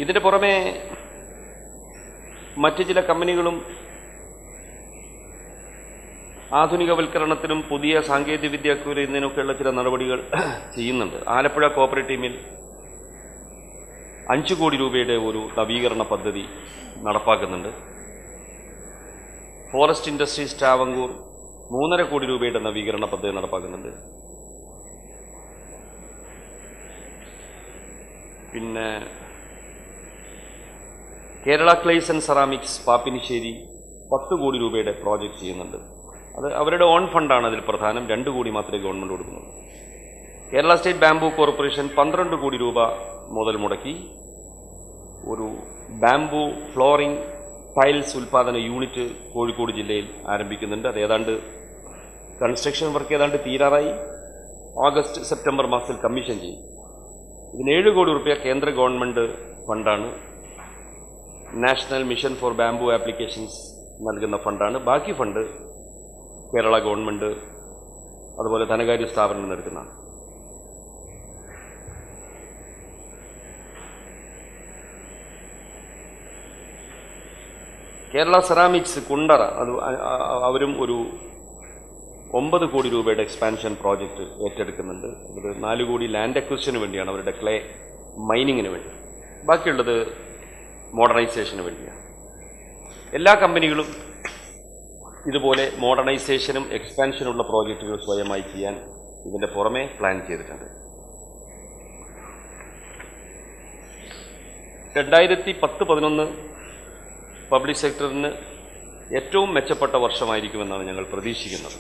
ഇതിന് പുറമെ മറ്റ് ചില കമ്പനികളും ആധുനികവൽക്കരണത്തിനും പുതിയ സാങ്കേതികവിദ്യ അക്വയറിയുന്നതിനൊക്കെയുള്ള ചില നടപടികൾ ചെയ്യുന്നുണ്ട്. ആലപ്പുഴ കോപ്പറേറ്റീവ് മിൽ 5 കോടി രൂപയുടെ ഒരു നവീകരണ പദ്ധതി നടപ്പാക്കുന്നുണ്ട്. ഫോറസ്റ്റ് ഇൻഡസ്ട്രീസ് ട്രാവങ്കൂർ 3.5 കോടി രൂപയുടെ നവീകരണ പദ്ധതി നടപ്പാക്കുന്നുണ്ട്. പിന്നെ Kerala clays and ceramics Pappinisseri 10 കോടി രൂപയുടെ പ്രോജക്റ്റ് ചെയ്യുന്നുണ്ട്. അത് അവരുടെ ഓൺ ഫണ്ടാണ് അതിൽ പ്രധാനം. 2 കോടി മാത്രമേ ഗവൺമെൻറ് കൊടുക്കുന്നുള്ളൂ. കേരള സ്റ്റേറ്റ് ബാംബു കോർപ്പറേഷൻ 12 കോടി രൂപ മുതൽ മുടക്കി ഒരു ബാംബു ഫ്ലോറിംഗ് ടൈൽസ് ഉൽപ്പാദന യൂണിറ്റ് കോഴിക്കോട് ജില്ലയിൽ ആരംഭിക്കുന്നുണ്ട്. അത് ഏതാണ്ട് കൺസ്ട്രക്ഷൻ വർക്ക് ഏതാണ്ട് തീരാറായി. ഓഗസ്റ്റ് സെപ്റ്റംബർ മാസത്തിൽ കമ്മീഷൻ ചെയ്യും. ഇതിന് 7 കോടി രൂപ കേന്ദ്ര ഗവൺമെൻറ് ഫണ്ടാണ്. National mission for bamboo applications നൽകുന്ന ഫണ്ടാണ്. ബാക്കി ഫണ്ട് കേരള ഗവൺമെൻറ് അതുപോലെ ധനകാര്യ സ്ഥാപനങ്ങൾ നൽകുന്നതാണ്. കേരള സെറാമിക്സ് കുണ്ടറ അവരും ഒരു 9 കോടി രൂപയുടെ എക്സ്പാൻഷൻ പ്രോജക്റ്റ് ഏറ്റെടുക്കുന്നുണ്ട്. അവർ 4 കോടി ലാൻഡ് അക്വിസിഷന് വേണ്ടിയാണ്, അവരുടെ ക്ലേ മൈനിങ്ങിന് വേണ്ടി. ബാക്കിയുള്ളത് മോഡേണൈസേഷന് വേണ്ടിയാണ്. എല്ലാ കമ്പനികളും ഇതുപോലെ മോഡേണൈസേഷനും എക്സ്പാൻഷനുള്ള പ്രോജക്റ്റുകൾ സ്വയമായി ചെയ്യാൻ ഇതിൻ്റെ പുറമെ പ്ലാൻ ചെയ്തിട്ടുണ്ട്. 2010-11 പബ്ലിക് സെക്ടറിന് ഏറ്റവും മെച്ചപ്പെട്ട വർഷമായിരിക്കുമെന്നാണ് ഞങ്ങൾ പ്രതീക്ഷിക്കുന്നത്.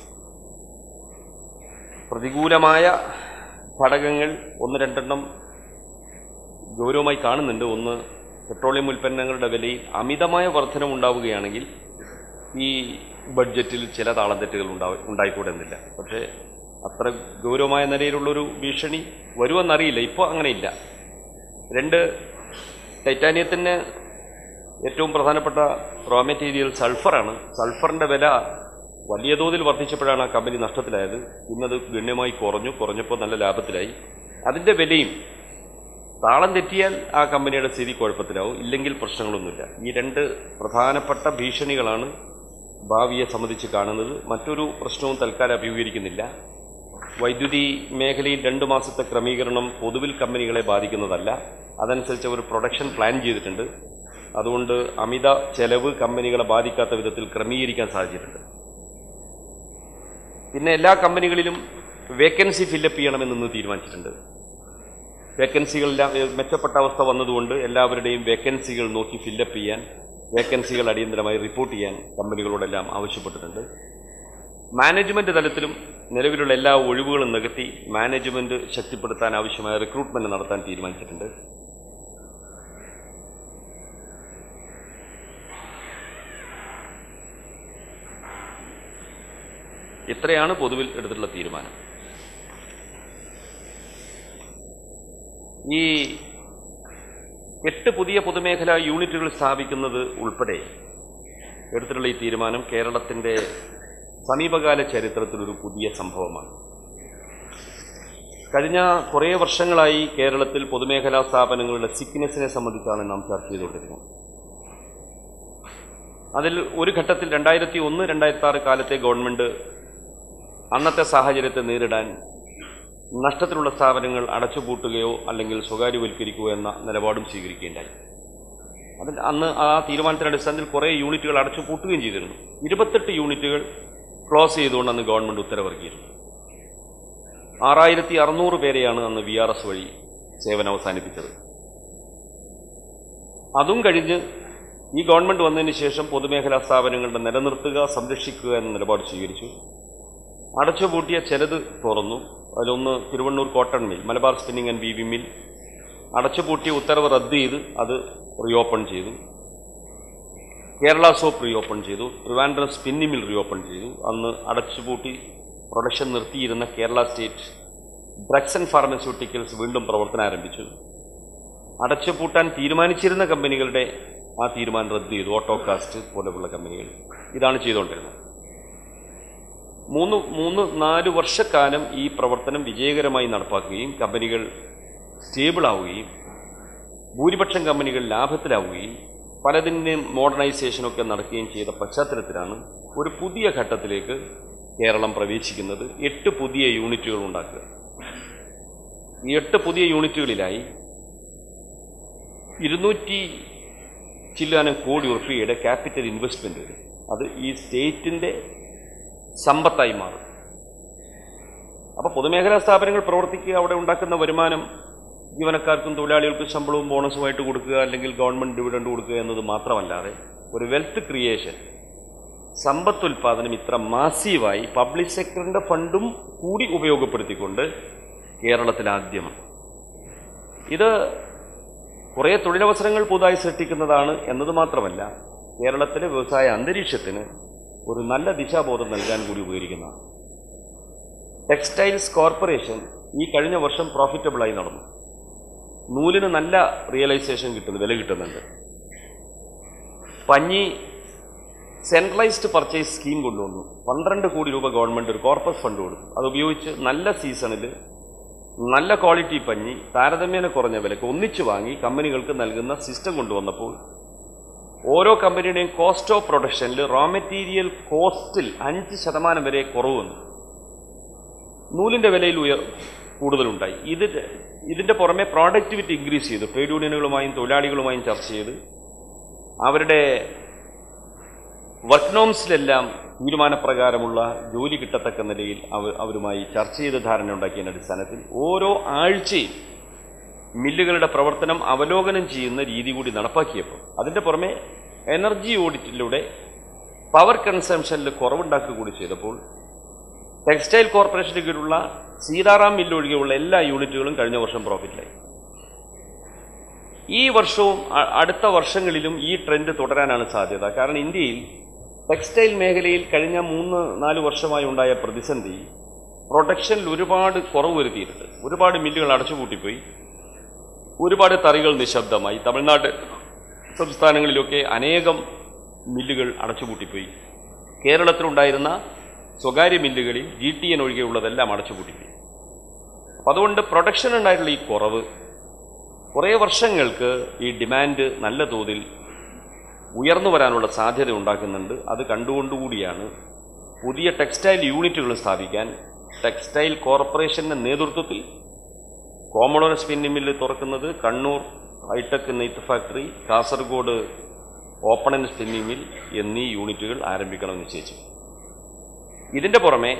പ്രതികൂലമായ ഘടകങ്ങൾ 1-2 ഗൗരവമായി കാണുന്നുണ്ട്. ഒന്ന്, പെട്രോളിയം ഉൽപ്പന്നങ്ങളുടെ വിലയിൽ അമിതമായ വർധനമുണ്ടാവുകയാണെങ്കിൽ ഈ ബഡ്ജറ്റിൽ ചില താളം തെറ്റുകൾ ഉണ്ടായിക്കൂടുന്നില്ല. പക്ഷേ അത്ര ഗൗരവമായ നിലയിലുള്ളൊരു ഭീഷണി വരുമെന്നറിയില്ല. ഇപ്പോൾ അങ്ങനെയില്ല. 2, ടൈറ്റാനിയത്തിന് ഏറ്റവും പ്രധാനപ്പെട്ട റോ മെറ്റീരിയൽ സൾഫറാണ്. സൾഫറിൻ്റെ വില വലിയ തോതിൽ വർദ്ധിച്ചപ്പോഴാണ് ആ കമ്പനി നഷ്ടത്തിലായത്. ഇന്നത് ഗണ്യമായി കുറഞ്ഞപ്പോൾ നല്ല ലാഭത്തിലായി. അതിൻ്റെ വിലയും താളം തെറ്റിയാൽ ആ കമ്പനിയുടെ സ്ഥിതി കുഴപ്പത്തിലാവും, ഇല്ലെങ്കിൽ പ്രശ്നങ്ങളൊന്നുമില്ല. ഈ 2 പ്രധാനപ്പെട്ട ഭീഷണികളാണ് ഭാവിയെ സംബന്ധിച്ച് കാണുന്നത്. മറ്റൊരു പ്രശ്നവും തൽക്കാലം അഭിമുഖീകരിക്കുന്നില്ല. വൈദ്യുതി മേഖലയിൽ 2 മാസത്തെ ക്രമീകരണം പൊതുവിൽ കമ്പനികളെ ബാധിക്കുന്നതല്ല. അതനുസരിച്ച് ഒരു പ്രൊഡക്ഷൻ പ്ലാൻ ചെയ്തിട്ടുണ്ട്. അതുകൊണ്ട് അമിത ചെലവ് കമ്പനികളെ ബാധിക്കാത്ത വിധത്തിൽ ക്രമീകരിക്കാൻ സാധിച്ചിട്ടുണ്ട്. പിന്നെ എല്ലാ കമ്പനികളിലും വേക്കൻസി ഫില്ലപ്പ് ചെയ്യണമെന്ന് തീരുമാനിച്ചിട്ടുണ്ട്. വേക്കൻസികളെല്ലാം മെച്ചപ്പെട്ട അവസ്ഥ വന്നതുകൊണ്ട് എല്ലാവരുടെയും വേക്കൻസികൾ നോക്കി ഫില്ലപ്പ് ചെയ്യാൻ, വേക്കൻസികൾ അടിയന്തരമായി റിപ്പോർട്ട് ചെയ്യാൻ കമ്പനികളോടെല്ലാം ആവശ്യപ്പെട്ടിട്ടുണ്ട്. മാനേജ്മെൻറ്റ് തലത്തിലും നിലവിലുള്ള എല്ലാ ഒഴിവുകളും നികത്തി മാനേജ്മെൻറ്റ് ശക്തിപ്പെടുത്താൻ ആവശ്യമായ റിക്രൂട്ട്മെൻറ്റ് നടത്താൻ തീരുമാനിച്ചിട്ടുണ്ട്. ഇത്രയാണ് പൊതുവിൽ എടുത്തിട്ടുള്ള തീരുമാനം. ഈ 8 പുതിയ പൊതുമേഖലാ യൂണിറ്റുകൾ സ്ഥാപിക്കുന്നത് ഉൾപ്പെടെ എടുത്തിട്ടുള്ള ഈ തീരുമാനം കേരളത്തിൻ്റെ സമീപകാല ചരിത്രത്തിലൊരു പുതിയ സംഭവമാണ്. കഴിഞ്ഞ കുറേ വർഷങ്ങളായി കേരളത്തിൽ പൊതുമേഖലാ സ്ഥാപനങ്ങളുടെ സിക്നെസ്സിനെ സംബന്ധിച്ചാണ് നാം ചർച്ച ചെയ്തുകൊണ്ടിരുന്നത്. അതിൽ ഒരു ഘട്ടത്തിൽ 2001-2006 കാലത്തെ ഗവൺമെൻറ് അന്നത്തെ സാഹചര്യത്തെ നേരിടാൻ നഷ്ടത്തിലുള്ള സ്ഥാപനങ്ങൾ അടച്ചുപൂട്ടുകയോ അല്ലെങ്കിൽ സ്വകാര്യവൽക്കരിക്കുകയോ എന്ന നിലപാടും സ്വീകരിക്കുകയുണ്ടായി. അന്ന് ആ തീരുമാനത്തിൻ്റെ അടിസ്ഥാനത്തിൽ കുറേ യൂണിറ്റുകൾ അടച്ചുപൂട്ടുകയും ചെയ്തിരുന്നു. 28 യൂണിറ്റുകൾ ക്ലോസ് ചെയ്തുകൊണ്ട് അന്ന് ഗവൺമെൻറ് ഉത്തരവിറക്കിയിരുന്നു. 6600 പേരെയാണ് അന്ന് VRS വഴി സേവനം അവസാനിപ്പിച്ചത്. അതും കഴിഞ്ഞ് ഈ ഗവൺമെൻറ് വന്നതിന് ശേഷം പൊതുമേഖലാ സ്ഥാപനങ്ങളുടെ നിലനിർത്തുക, സംരക്ഷിക്കുക എന്ന നിലപാട് സ്വീകരിച്ചു. അടച്ചുപൂട്ടിയ ചിലത് തുറന്നു. അതിലൊന്ന് Thiruvannur cotton mill, Malabar spinning and weaving mill. അടച്ചുപൂട്ടിയ ഉത്തരവ് റദ്ദ് ചെയ്ത് അത് റീഓപ്പൺ ചെയ്തു. കേരള സോപ്പ് റീഓപ്പൺ ചെയ്തു. ട്രിവാൻഡ്രം സ്പിന്നിംഗ് മിൽ റീഓപ്പൺ ചെയ്തു. അന്ന് അടച്ചുപൂട്ടി പ്രൊഡക്ഷൻ നിർത്തിയിരുന്ന Kerala state drugs and pharmaceuticals വീണ്ടും പ്രവർത്തനം ആരംഭിച്ചു. അടച്ചുപൂട്ടാൻ തീരുമാനിച്ചിരുന്ന കമ്പനികളുടെ ആ തീരുമാനം റദ്ദ് ചെയ്തു. ഓട്ടോകാസ്റ്റ് പോലെയുള്ള കമ്പനികൾ ഇതാണ് ചെയ്തുകൊണ്ടിരുന്നത്. 3-4 വർഷക്കാലം ഈ പ്രവർത്തനം വിജയകരമായി നടപ്പാക്കുകയും കമ്പനികൾ സ്റ്റേബിൾ ആവുകയും ഭൂരിപക്ഷം കമ്പനികൾ ലാഭത്തിലാവുകയും പലതിൻ്റെയും മോഡേണൈസേഷനൊക്കെ നടക്കുകയും ചെയ്ത പശ്ചാത്തലത്തിലാണ് ഒരു പുതിയ ഘട്ടത്തിലേക്ക് കേരളം പ്രവേശിക്കുന്നത്. 8 പുതിയ യൂണിറ്റുകൾ ഉണ്ടാക്കുക. ഈ 8 പുതിയ യൂണിറ്റുകളിലായി 200 ചില്ലാനം കോടി രൂപയുടെ ക്യാപിറ്റൽ ഇൻവെസ്റ്റ്മെന്റ് വരും. അത് ഈ സ്റ്റേറ്റിൻ്റെ സമ്പത്തായി മാറും. അപ്പോൾ പൊതുമേഖലാ സ്ഥാപനങ്ങൾ പ്രവർത്തിക്കുക, അവിടെ ഉണ്ടാക്കുന്ന വരുമാനം ജീവനക്കാർക്കും തൊഴിലാളികൾക്കും ശമ്പളവും ബോണസുമായിട്ട് കൊടുക്കുക, അല്ലെങ്കിൽ ഗവൺമെൻറ് ഡിവിഡൻഡ് കൊടുക്കുക എന്നത് മാത്രമല്ലാതെ ഒരു വെൽത്ത് ക്രിയേഷൻ, സമ്പത്തുൽപാദനം ഇത്ര മാസീവായി പബ്ലിക് സെക്ടറിൻ്റെ ഫണ്ടും കൂടി ഉപയോഗപ്പെടുത്തിക്കൊണ്ട് കേരളത്തിലാദ്യമാണ്. ഇത് കുറേ തൊഴിലവസരങ്ങൾ പുതുതായി സൃഷ്ടിക്കുന്നതാണ് എന്നത് മാത്രമല്ല, കേരളത്തിലെ വ്യവസായ അന്തരീക്ഷത്തിന് ഒരു നല്ല ദിശാബോധം നൽകാൻ കൂടി ഉപകരിക്കുന്നതാണ്. ടെക്സ്റ്റൈൽസ് കോർപ്പറേഷൻ ഈ കഴിഞ്ഞ വർഷം പ്രോഫിറ്റബിളായി നടന്നു. നൂലിന് നല്ല റിയലൈസേഷൻ വില കിട്ടുന്നുണ്ട്. പഞ്ഞി സെൻട്രലൈസ്ഡ് പർച്ചേസ് സ്കീം കൊണ്ടുവന്നു. 12 കോടി രൂപ ഗവൺമെൻറ് ഒരു കോർപ്പസ് ഫണ്ട് കൊടുത്തു. അതുപയോഗിച്ച് നല്ല സീസണിൽ നല്ല ക്വാളിറ്റി പഞ്ഞി താരതമ്യേന കുറഞ്ഞ വിലക്ക് ഒന്നിച്ചു വാങ്ങി കമ്പനികൾക്ക് നൽകുന്ന സിസ്റ്റം കൊണ്ടുവന്നപ്പോൾ ഓരോ കമ്പനിയുടെയും കോസ്റ്റ് ഓഫ് പ്രൊഡക്ഷനിൽ റോ മെറ്റീരിയൽ കോസ്റ്റിൽ 5% വരെ കുറവ് വന്നു. നൂലിൻ്റെ വിലയിൽ കൂടുതലുണ്ടായി. ഇതിൻ്റെ പുറമെ പ്രോഡക്ടിവിറ്റി ഇൻക്രീസ് ചെയ്തു. ട്രേഡ് യൂണിയനുകളുമായും തൊഴിലാളികളുമായും ചർച്ച ചെയ്ത് അവരുടെ വർക്ക് നോംസിലെല്ലാം തീരുമാനപ്രകാരമുള്ള ജോലി കിട്ടത്തക്ക നിലയിൽ അവരുമായി ചർച്ച ചെയ്ത് ധാരണ ഉണ്ടാക്കിയതിൻ്റെ അടിസ്ഥാനത്തിൽ ഓരോ ആഴ്ചയും മില്ലുകളുടെ പ്രവർത്തനം അവലോകനം ചെയ്യുന്ന രീതി കൂടി നടപ്പാക്കിയപ്പോൾ അതിൻ്റെ പുറമെ എനർജി ഓഡിറ്റിലൂടെ പവർ കൺസംഷനിൽ കുറവുണ്ടാക്കുക കൂടി ചെയ്തപ്പോൾ ടെക്സ്റ്റൈൽ കോർപ്പറേഷന് കീഴിലുള്ള സീതാറാം മില്ല് ഒഴികെയുള്ള എല്ലാ യൂണിറ്റുകളും കഴിഞ്ഞ വർഷം പ്രോഫിറ്റിലായി. ഈ വർഷവും അടുത്ത വർഷങ്ങളിലും ഈ ട്രെൻഡ് തുടരാനാണ് സാധ്യത. കാരണം ഇന്ത്യയിൽ ടെക്സ്റ്റൈൽ മേഖലയിൽ കഴിഞ്ഞ 3-4 വർഷമായി ഉണ്ടായ പ്രതിസന്ധി പ്രൊഡക്ഷനിൽ ഒരുപാട് കുറവ് വരുത്തിയിട്ടുണ്ട്. ഒരുപാട് മില്ലുകൾ അടച്ചുപൂട്ടിപ്പോയി, ഒരുപാട് തറികൾ നിശബ്ദമായി. തമിഴ്നാട് സംസ്ഥാനങ്ങളിലൊക്കെ അനേകം മില്ലുകൾ അടച്ചുപൂട്ടിപ്പോയി. കേരളത്തിലുണ്ടായിരുന്ന സ്വകാര്യ മില്ലുകളിൽ GTN ഒഴികെയുള്ളതെല്ലാം അടച്ചുപൂട്ടിപ്പോയി. അപ്പം അതുകൊണ്ട് പ്രൊഡക്ഷൻ ഉണ്ടായിട്ടുള്ള ഈ കുറവ് കുറേ വർഷങ്ങൾക്ക് ഈ ഡിമാൻഡ് നല്ല തോതിൽ ഉയർന്നു വരാനുള്ള സാധ്യത ഉണ്ടാക്കുന്നുണ്ട്. അത് കണ്ടുകൊണ്ടുകൂടിയാണ് പുതിയ ടെക്സ്റ്റൈൽ യൂണിറ്റുകൾ സ്ഥാപിക്കാൻ ടെക്സ്റ്റൈൽ കോർപ്പറേഷൻ്റെ നേതൃത്വത്തിൽ കോമഡോർ സ്പിന്നിംഗ് മില്ല് തുറക്കുന്നത്, കണ്ണൂർ ഹൈടെക് നെയ്ത്ത് factory, Kasaragod open and spinning mill എന്നീ യൂണിറ്റുകൾ ആരംഭിക്കണമെന്ന് നിശ്ചയിച്ചു. ഇതിൻ്റെ പുറമെ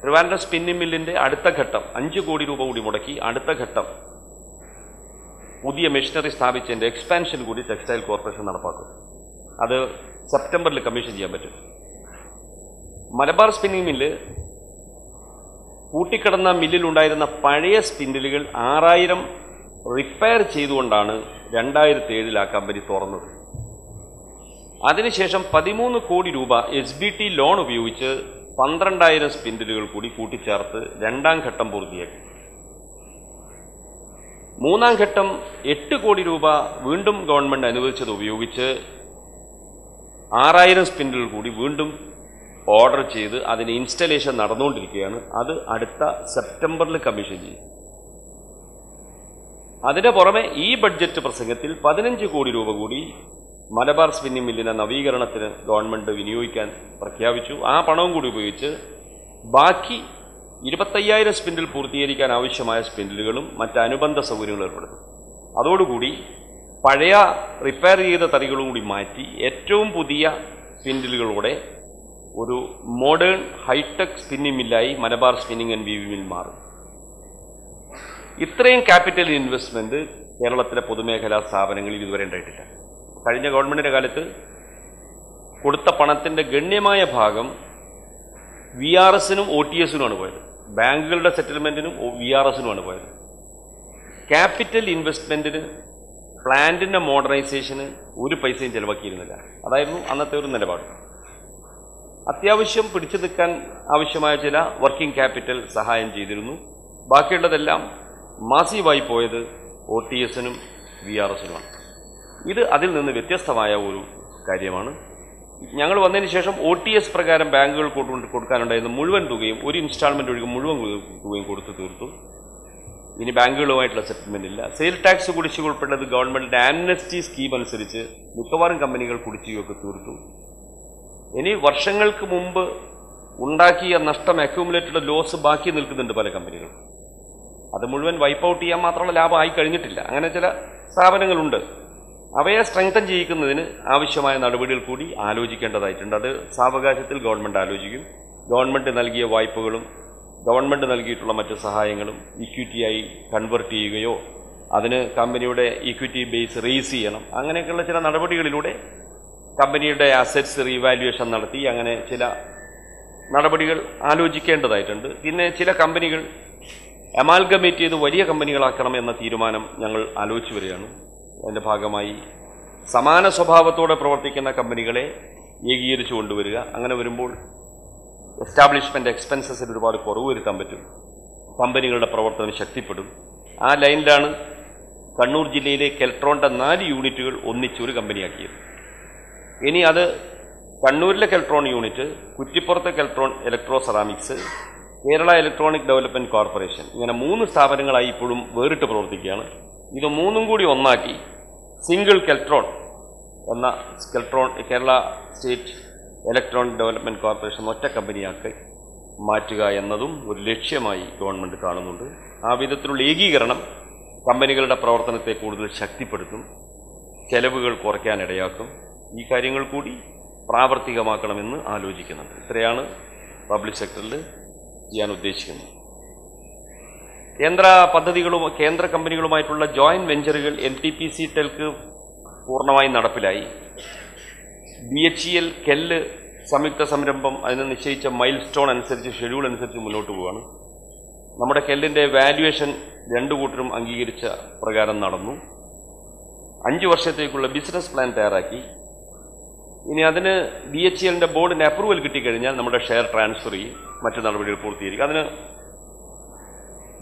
ട്രിവാൻഡ്രം സ്പിന്നിംഗ് മില്ലിൻ്റെ അടുത്ത ഘട്ടം 5 കോടി രൂപ കൂടി മുടക്കി അടുത്ത ഘട്ടം പുതിയ മെഷീനറി സ്ഥാപിച്ചതിൻ്റെ എക്സ്പാൻഷൻ കൂടി ടെക്സ്റ്റൈൽ കോർപ്പറേഷൻ നടപ്പാക്കും. അത് സെപ്റ്റംബറിൽ കമ്മീഷൻ ചെയ്യാൻ പറ്റും. മലബാർ സ്പിന്നിംഗ് മില്ല് കൂട്ടിക്കിടന്ന മില്ലിലുണ്ടായിരുന്ന പഴയ സ്പിൻഡിലുകൾ 6000 റിപ്പയർ ചെയ്തുകൊണ്ടാണ് 2007 ആ കമ്പനി തുറന്നത്. അതിനുശേഷം 13 കോടി രൂപ SBT ലോൺ ഉപയോഗിച്ച് 12000 സ്പിൻഡിലുകൾ കൂടി കൂട്ടിച്ചേർത്ത് 2ാം ഘട്ടം പൂർത്തിയാക്കി. 3ാം ഘട്ടം 8 കോടി രൂപ വീണ്ടും ഗവൺമെൻറ് അനുവദിച്ചത് ഉപയോഗിച്ച് 6000 സ്പിൻഡിലുകൾ കൂടി വീണ്ടും ഓർഡർ ചെയ്ത് അതിന് ഇൻസ്റ്റലേഷൻ നടന്നുകൊണ്ടിരിക്കുകയാണ്. അത് അടുത്ത സെപ്റ്റംബറിൽ കമ്മീഷൻ ചെയ്യും. അതിന് പുറമെ ഈ ബഡ്ജറ്റ് പ്രസംഗത്തിൽ 15 കോടി രൂപ കൂടി മലബാർ സ്പിന്നിംഗ് മില്ലിനെ നവീകരണത്തിന് ഗവൺമെൻറ് വിനിയോഗിക്കാൻ പ്രഖ്യാപിച്ചു. ആ പണവും കൂടി ഉപയോഗിച്ച് ബാക്കി 25000 സ്പിൻഡിൽ പൂർത്തീകരിക്കാൻ ആവശ്യമായ സ്പിൻഡിലുകളും മറ്റ് അനുബന്ധ സൗകര്യങ്ങളും ഏർപ്പെടുത്തും. അതോടുകൂടി പഴയ റിപ്പയർ ചെയ്ത തറികളും കൂടി മാറ്റി ഏറ്റവും പുതിയ സ്പിൻഡിലുകളോടെ ഒരു മോഡേൺ ഹൈടെക് സ്പിന്നിംഗ് മില്ലായി Malabar spinning and weaving mill മാറും. ഇത്രയും ക്യാപിറ്റൽ ഇൻവെസ്റ്റ്മെൻറ്റ് കേരളത്തിലെ പൊതുമേഖലാ സ്ഥാപനങ്ങളിൽ ഇതുവരെ ഉണ്ടായിട്ടില്ല. കഴിഞ്ഞ ഗവൺമെൻറ്റിൻ്റെ കാലത്ത് കൊടുത്ത പണത്തിൻ്റെ ഗണ്യമായ ഭാഗം VRSനും OTSനുമാണ് പോയത്. ബാങ്കുകളുടെ സെറ്റിൽമെൻറ്റിനും VRSനുമാണ് പോയത്. ക്യാപിറ്റൽ ഇൻവെസ്റ്റ്മെൻറ്റിന്, പ്ലാന്റിൻ്റെ മോഡേണൈസേഷന് ഒരു പൈസയും ചിലവാക്കിയിരുന്നില്ല. അതായിരുന്നു അന്നത്തെ ഒരു നിലപാട്. അത്യാവശ്യം പിടിച്ചു നിൽക്കാൻ ആവശ്യമായ ചില വർക്കിംഗ് ക്യാപിറ്റൽ സഹായം ചെയ്തിരുന്നു. ബാക്കിയുള്ളതെല്ലാം മാസീവായി പോയത് OTSനും VRSനുമാണ്. ഇത് അതിൽ നിന്ന് വ്യത്യസ്തമായ ഒരു കാര്യമാണ്. ഞങ്ങൾ വന്നതിന് ശേഷം OTS പ്രകാരം ബാങ്കുകൾ കൊടുക്കാനുണ്ടായിരുന്ന മുഴുവൻ തുകയും ഒരു ഇൻസ്റ്റാൾമെൻ്റ് ഒഴികെ മുഴുവൻ തുകയും കൊടുത്തു തീർത്തു. ഇനി ബാങ്കുകളുമായിട്ടുള്ള സെറ്റിൽമെന്റ് ഇല്ല. സെയിൽ ടാക്സ് കുടിശ്ശിക ഉൾപ്പെട്ടത് ഗവൺമെന്റിന്റെ ആംനസ്റ്റി സ്കീം അനുസരിച്ച് മിക്കവാറും കമ്പനികൾ കുടിശ്ശികയൊക്കെ തീർത്തു. ഇനി വർഷങ്ങൾക്ക് മുമ്പ് ഉണ്ടാക്കിയ നഷ്ടം, അക്യൂമുലേറ്റഡ് ലോസ് ബാക്കി നിൽക്കുന്നുണ്ട് പല കമ്പനികൾ. അത് മുഴുവൻ വൈപ്പ് ഔട്ട് ചെയ്യാൻ മാത്രമുള്ള ലാഭം ആയി കഴിഞ്ഞിട്ടില്ല. അങ്ങനെ ചില സ്ഥാപനങ്ങളുണ്ട്. അവയെ സ്ട്രെങ്തൻ ചെയ്യിക്കുന്നതിന് ആവശ്യമായ നടപടികൾ കൂടി ആലോചിക്കേണ്ടതായിട്ടുണ്ട്. അത് സാവകാശത്തിൽ ഗവൺമെന്റ് ആലോചിക്കും. ഗവൺമെന്റ് നൽകിയ വായ്പകളും ഗവൺമെന്റ് നൽകിയിട്ടുള്ള മറ്റ് സഹായങ്ങളും ഇക്വിറ്റിയായി കൺവെർട്ട് ചെയ്യുകയോ അതിന് കമ്പനിയുടെ ഇക്വിറ്റി ബേസ് റേസ് ചെയ്യണം. അങ്ങനെയൊക്കെയുള്ള ചില നടപടികളിലൂടെ കമ്പനിയുടെ അസറ്റ്സ് റീവാലുവേഷൻ നടത്തി അങ്ങനെ ചില നടപടികൾ ആലോചിക്കേണ്ടതായിട്ടുണ്ട്. പിന്നെ ചില കമ്പനികൾ അമാൽഗമേറ്റ് ചെയ്ത് വലിയ കമ്പനികളാക്കണം എന്ന തീരുമാനം ഞങ്ങൾ ആലോചിച്ചു വരികയാണ്. അതിൻ്റെ ഭാഗമായി സമാന സ്വഭാവത്തോടെ പ്രവർത്തിക്കുന്ന കമ്പനികളെ ഏകീകരിച്ചു കൊണ്ടുവരിക. അങ്ങനെ വരുമ്പോൾ എസ്റ്റാബ്ലിഷ്മെന്റ് എക്സ്പെൻസസിൽ ഒരുപാട് കുറവ് വരുത്താൻ പറ്റും. കമ്പനികളുടെ പ്രവർത്തനം ശക്തിപ്പെടും. ആ ലൈനിലാണ് കണ്ണൂർ ജില്ലയിലെ കെൽട്രോണിന്റെ 4 യൂണിറ്റുകൾ ഒന്നിച്ചൊരു കമ്പനിയാക്കിയത്. ഇനി അത് കണ്ണൂരിലെ കെൽട്രോൺ യൂണിറ്റ്, കുറ്റിപ്പുറത്തെ Keltron electro ceramics, Kerala electronic development corporation, ഇങ്ങനെ 3 സ്ഥാപനങ്ങളായി ഇപ്പോഴും വേറിട്ട് പ്രവർത്തിക്കുകയാണ്. ഇത് 3ഉം കൂടി ഒന്നാക്കി സിംഗിൾ കെൽട്രോൺ എന്ന Kerala state electronic development corporation ഒറ്റ കമ്പനിയാക്കി മാറ്റുക എന്നതും ഒരു ലക്ഷ്യമായി ഗവൺമെന്റ് കാണുന്നുണ്ട്. ആ വിധത്തിലുള്ള ഏകീകരണം കമ്പനികളുടെ പ്രവർത്തനത്തെ കൂടുതൽ ശക്തിപ്പെടുത്തും, ചെലവുകൾ കുറയ്ക്കാനിടയാക്കും. ഈ കാര്യങ്ങൾ കൂടി പ്രാവർത്തികമാക്കണമെന്ന് ആലോചിക്കുന്നുണ്ട്. ഇത്രയാണ് പബ്ലിക് സെക്ടറിൽ ചെയ്യാൻ ഉദ്ദേശിക്കുന്നത്. കേന്ദ്ര കമ്പനികളുമായിട്ടുള്ള ജോയിന്റ് വെഞ്ചറുകൾ NTPC ടെൽക്ക് പൂർണ്ണമായും നടപ്പിലായി. BHEL കെല്ല് സംയുക്ത സംരംഭം അതിന് നിശ്ചയിച്ച മൈൽ സ്റ്റോൺ അനുസരിച്ച്, ഷെഡ്യൂൾ അനുസരിച്ച് മുന്നോട്ട് പോവുകയാണ്. നമ്മുടെ കെല്ലിന്റെ വാല്യുവേഷൻ 2 കൂട്ടരും അംഗീകരിച്ച പ്രകാരം നടന്നു. 5 വർഷത്തേക്കുള്ള ബിസിനസ് പ്ലാൻ തയ്യാറാക്കി. ഇനി അതിന് BHELന്റെ ബോർഡിന്റെ അപ്രൂവൽ കിട്ടിക്കഴിഞ്ഞാൽ നമ്മുടെ ഷെയർ ട്രാൻസ്ഫർ ചെയ്യും, മറ്റു നടപടികൾ പൂർത്തീകരിക്കും. അതിന്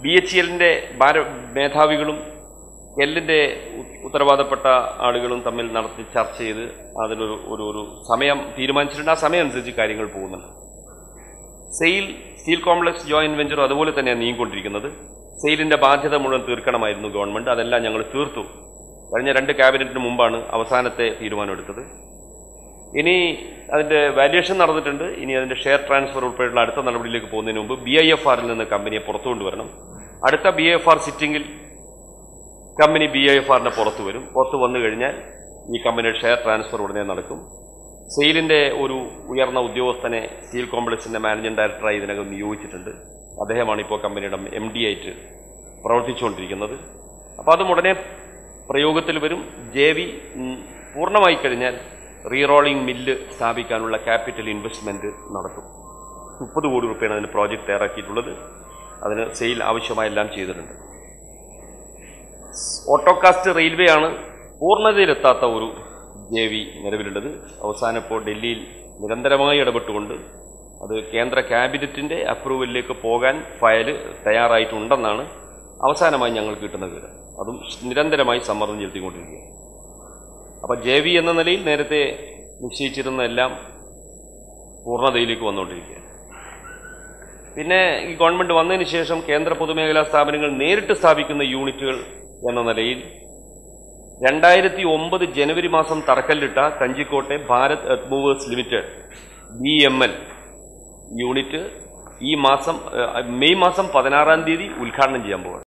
BHELന്റെ മേധാവികളും കെല്ലിന്റെ ഉത്തരവാദപ്പെട്ട ആളുകളും തമ്മിൽ നടത്തി ചർച്ച ചെയ്ത് അതിലൊരു സമയം തീരുമാനിച്ചിട്ടുണ്ട്. ആ സമയം അനുസരിച്ച് കാര്യങ്ങൾ പോകുന്നുണ്ട്. സ്റ്റീൽ കോംപ്ലക്സ് ജോയിന്റ് വെഞ്ചറും അതുപോലെ തന്നെയാണ് നീങ്ങിക്കൊണ്ടിരിക്കുന്നത്. സെയിലിന്റെ ബാധ്യത മുഴുവൻ തീർക്കണമായിരുന്നു ഗവൺമെന്റ്. അതെല്ലാം ഞങ്ങൾ തീർത്തു. കഴിഞ്ഞ 2 ക്യാബിനറ്റിന് മുമ്പാണ് അവസാനത്തെ തീരുമാനമെടുത്തത്. ഇനി അതിന്റെ വാല്യുവേഷൻ നടന്നിട്ടുണ്ട്. ഇനി അതിന്റെ ഷെയർ ട്രാൻസ്ഫർ ഉൾപ്പെടെയുള്ള അടുത്ത നടപടിയിലേക്ക് പോകുന്നതിന് മുമ്പ് BIFRൽ നിന്ന് കമ്പനിയെ പുറത്തു കൊണ്ടുവരണം. അടുത്ത BIFR സിറ്റിംഗിൽ കമ്പനി BIFRന്റെ പുറത്തു വരും. പുറത്തു വന്നു കഴിഞ്ഞാൽ ഈ കമ്പനിയുടെ ഷെയർ ട്രാൻസ്ഫർ ഉടനെ നടക്കും. സെയിലിന്റെ ഒരു ഉയർന്ന ഉദ്യോഗസ്ഥനെ സ്റ്റീൽ കോംപ്ലക്സിന്റെ മാനേജിംഗ് ഡയറക്ടറായി ഇതിനകം നിയോഗിച്ചിട്ടുണ്ട്. അദ്ദേഹമാണ് ഇപ്പോൾ കമ്പനിയുടെ MD ആയിട്ട് പ്രവർത്തിച്ചുകൊണ്ടിരിക്കുന്നത്. അപ്പോൾ അതും ഉടനെ പ്രയോഗത്തിൽ വരും. JV പൂർണ്ണമായി കഴിഞ്ഞാൽ റീറോളിംഗ് മില്ല് സ്ഥാപിക്കാനുള്ള ക്യാപിറ്റൽ ഇൻവെസ്റ്റ്മെന്റ് നടക്കും. 30 കോടി രൂപയാണ് അതിന് പ്രോജക്റ്റ് തയ്യാറാക്കിയിട്ടുള്ളത്. അതിന് സെയിൽ ആവശ്യമായ എല്ലാം ചെയ്തിട്ടുണ്ട്. ഓട്ടോകാസ്റ്റ് റെയിൽവേ ആണ് പൂർണ്ണതയിലെത്താത്ത ഒരു JV നിലവിലുള്ളത്. അവസാനം ഇപ്പോൾ ഡൽഹിയിൽ നിരന്തരമായി ഇടപെട്ടുകൊണ്ട് അത് കേന്ദ്ര ക്യാബിനറ്റിന്റെ അപ്രൂവലിലേക്ക് പോകാൻ ഫയല് തയ്യാറായിട്ടുണ്ടെന്നാണ് അവസാനമായി ഞങ്ങൾക്ക് കിട്ടുന്ന വിവരം. അതും നിരന്തരമായി സമ്മർദ്ദം ചെലുത്തിക്കൊണ്ടിരിക്കുകയാണ്. അപ്പം JV എന്ന നിലയിൽ നേരത്തെ നിശ്ചയിച്ചിരുന്ന എല്ലാം പൂർണ്ണതയിലേക്ക് വന്നുകൊണ്ടിരിക്കുകയാണ്. പിന്നെ ഈ ഗവൺമെന്റ് വന്നതിന് ശേഷം കേന്ദ്ര പൊതുമേഖലാ സ്ഥാപനങ്ങൾ നേരിട്ട് സ്ഥാപിക്കുന്ന യൂണിറ്റുകൾ എന്ന നിലയിൽ 2009 ജനുവരി മാസം തറക്കല്ലിട്ട കഞ്ചിക്കോട്ടെ Bharat earth movers limited BML unit ഈ മാസം മെയ് മാസം 16-ാം തീയതി ഉദ്ഘാടനം ചെയ്യാൻ പോവുകയാണ്.